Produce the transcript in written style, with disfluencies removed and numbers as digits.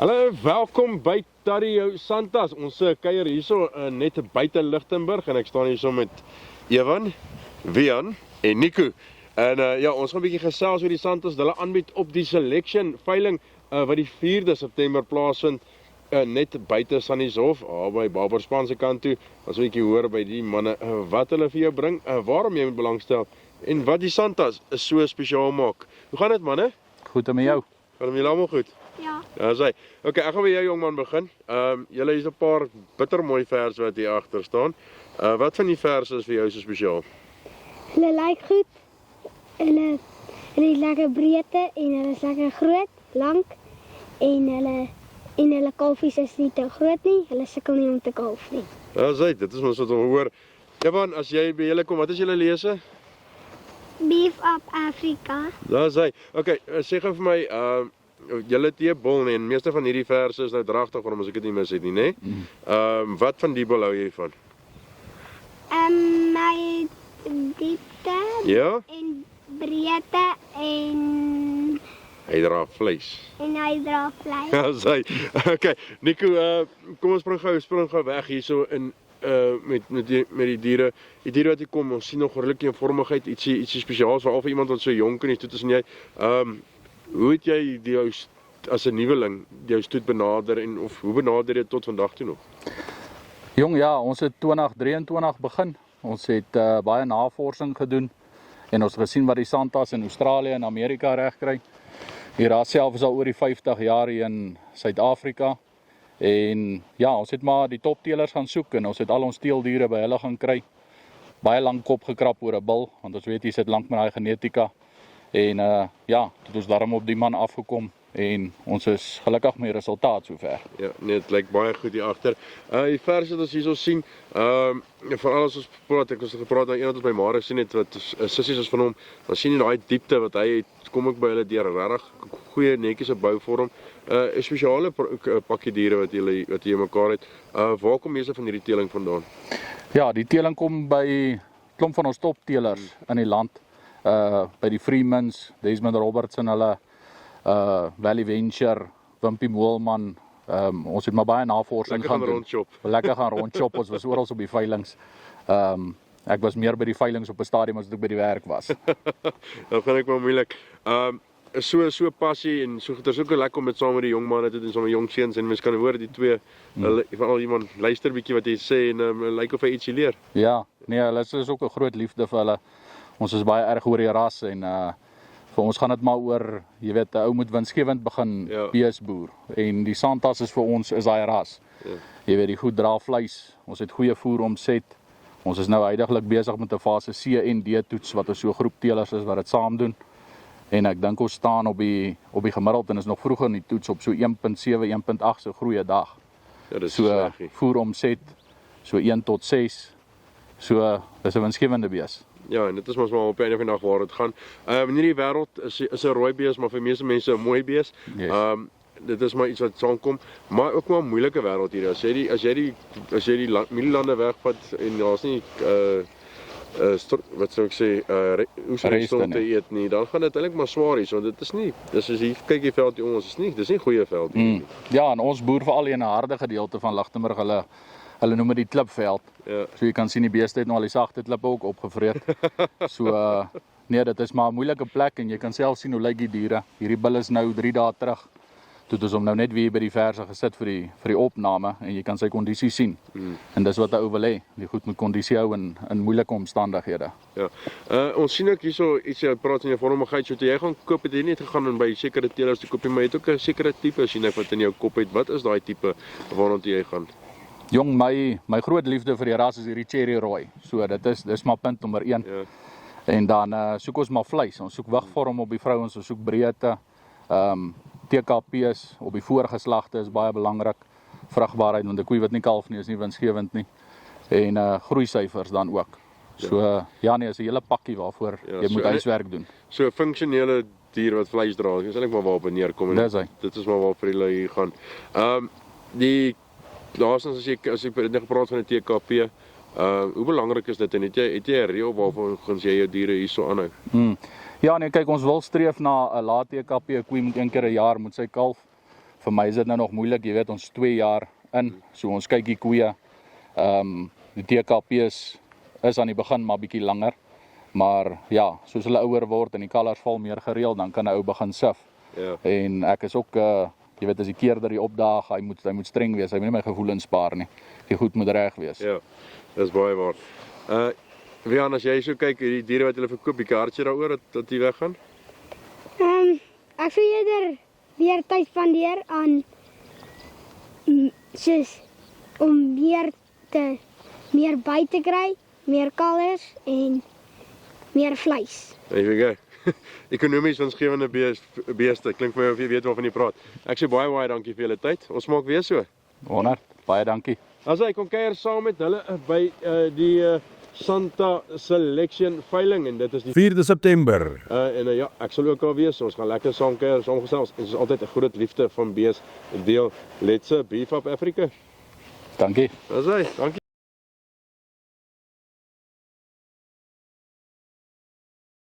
Hallo, welkom by Tario Santas. Ons kuier hierso net buite Lichtenburg en ek staan hierso met Evan, Wian en Nico. En ja, ons gaan 'n bietjie gesels oor die Santas. Hulle aanbied op die selection veiling wat die 4de September plaasvind net buite Sannieshof, by Barberspan se kant toe. Ons wil 'n bietjie hoor by die manne wat hulle vir jou bring, waarom jy moet belangstel en wat die Santas so spesiaal maak. Hoe gaan dit, manne? Goed met jou. Gaan dit almal goed? Ja. Ja, sê. Okay, ek gaan by jou jongman begin. Julle is 'n paar bittermooi verse wat hier agter staan. Wat van die verse is vir jou so spesiaal? Hulle lyk goed. Hulle is lekker breedte en hulle is lekker groot, lank en hulle kalfies is nie te groot nie. Hulle sukkel nie om te kalf nie. Ja, sê, dit is ons wat ons hoor. Evan, as jy by julle kom, wat is julle lese? Beef up Africa. Ja, sê. Okay, sê gou vir my, julle het hier bol en meeste van hierdie verse is nou dragtig waarom as ek dit nie mis het nie, né? Wat van die bol hou jy van? My diepte Ja? en breedte en Hy dra vleis. hy dra vleis. Ja, sê. Okay, Nico, kom ons spring gou weg hierso in met die diere. Die diere wat hier kom, ons sien nog redelik eenvormigheid, ietsie spesiaals veral vir iemand wat so jonk is, toe tussen jy. Hoe het jy jou as 'n nuweling jou stoet benader en of hoe benader jy tot vandag toe nog? Jong, ja, ons het 2023 begin. Ons het baie navorsing gedoen en ons het gesien wat die Santas in Australië en Amerika regkry. Hier self is al oor die 50 jaar hier in Suid-Afrika. En ja, ons het maar die topteelers gaan soek en ons het al ons teeldiere by hulle gaan kry. Baie lank kop gekrap oor 'n bil, want ons weet jy sit lank met daai genetika. En ja, het ons daarom op die man afgekom en ons is gelukkig met die resultaat sover. Ja, nee, dit lyk baie goed hier agter. Die verse wat ons hierso sien, veral as ons praat, ek het gepraat met iemand wat by Mare sien het wat sissies is van hom, dan sien jy daai diepte wat hy het, kom ek by hulle deur, regtig goeie netjies op bouvorm. 'n Spesiale pakkie diere wat jy mekaar het. Waar kom meeste van hierdie teeling vandaan? Ja, die teeling kom by klomp van ons topteelers in die land. By die Freemans, Desmond Robertson, hulle Valley Venture, Wimpy Moelman, ons het maar baie navorsing gaan doen. Lekker gaan rondshop, ons was oral op die veilings. Ek was meer by die veilings op 'n stadium as ek by die werk was. Dan gaan ek maar moeilik. So passie en so goeie lekker om met saam met die jong manne te doen, saam met jong seuns en mens kan hoor die twee, veral iemand luister bietjie wat hy sê en lyk of hy ietsie leer. Ja, nee, hulle is ook 'n groot liefde vir hulle. Ons is baie erg oor die ras en vir ons gaan dit maar oor, jy weet, 'n ou moet winsgewend begin beesboer en die Santas is vir ons is daai ras. Ja. Jy weet, die goed dra vleis. Ons het goeie voer omset. Ons is nou heidaglik besig met 'n fase C en D toets wat ons so 'n groep teelers is wat dit saam doen. En ek dink ons staan op die gemiddeld en is nog vroeg in die toets op so 1.7, 1.8 so groeie dag. Ja, dis so voer omset so 1 tot 6. So dis 'n winsgewende bees. Ja, en dit is maar op 'n einde van die dag waar dit gaan. In hierdie wêreld is 'n rooi bees maar vir meeste mense 'n mooi bees. Yes. Dit is maar iets wat saamkom, maar ook maar 'n moeilike wêreld hier. As jy die mielielande wegvat en daar's nie wat sou ek sê oesreste te eet nie, dan gaan dit eintlik maar swaar hier, want dit is nie, dis as jy kyk die veld hier ons, dis nie goeie veld hier nie. Ja, en ons boer veral in 'n harde gedeelte van Lichtenburg, hulle noem dit die klipveld. Ja. So jy kan sien die beeste het nou al die sagte klippe ook opgevreet. So nee, dit is maar 'n moeilike plek en jy kan self sien hoe lyk die diere. Hierdie bil is nou 3 dae terug. Toe het ons hom nou net weer by die verse gesit vir die opname en jy kan sy kondisie sien. En dis wat 'n ou wil hê. Die goed moet kondisie hou in moeilike omstandighede. Ja. Ons sien ook hierso iets jy praat van jou vormigheid, so toe jy gaan koop het jy nie gegaan en by sekere teelers te koop nie, maar jy het ook 'n sekere tipe sien ek wat in jou kop het. Wat is daai tipe waarna toe jy gaan? Jong, my groot liefde vir die ras is hierdie Cherry Roy. So dis maar punt nommer 1. Ja. En dan soek ons maar vleis. Ons soek wigvorm op die vrouens, ons soek breedte. TKP's op die voorgeslagte is baie belangrik. Vrugbaarheid, want 'n koei wat nie kalf nie is nie winsgewend nie. En groeisyfers dan ook. So ja nee, is 'n hele pakkie waarvoor jy moet huiswerk doen. So 'n funksionele dier wat vleis dra, dis eintlik maar waarop neerkom en dit is maar waarvoor jy hier gaan. Die laastens as ek net gepraat van 'n TKP, hoe belangrik is dit en het jy 'n reël waarvoor jy jou diere hierso aanhou? Ja nee, kyk, ons wil streef na 'n laat TKP, 'n koei moet 1 keer 'n jaar moet sy kalf. vir my is dit nou nog moeilik, jy weet, ons 2 jaar in, so ons kyk die koeie. Die TKP's is aan die begin maar bietjie langer, maar ja, soos hulle ouer word en die kalvers val meer gereeld, dan kan 'n ou begin sif. Ja. En ek is ook, jy weet, as die keerder die opdaag, hy moet streng wees, hy moet nie my gevoelens spaar nie. Die goed moet reg wees. Ja, dis baie waar. Wian, as jy so kyk, die diere wat hulle verkoop, die kaartjie daaroor dat die weggaan? Ek sou eerder meer tyd spandeer aan soos om meer by te kry, meer kalvers en meer vleis. Even kyk. Ekonomies winsgewende beeste, klink vir my of jy weet waarvan jy praat. Ek sê baie dankie vir julle tyd. Ons maak weer so. Wonder, baie dankie. As hy kom kuier saam met hulle by die Santa Selection veiling en dit is die 4de September. Ja, ek sal ook daar wees. Ons gaan lekker saam kuier, saam gesels. En soos altyd 'n groot liefde van bees deel. Let's beef up Africa. Dankie. As hy, dankie.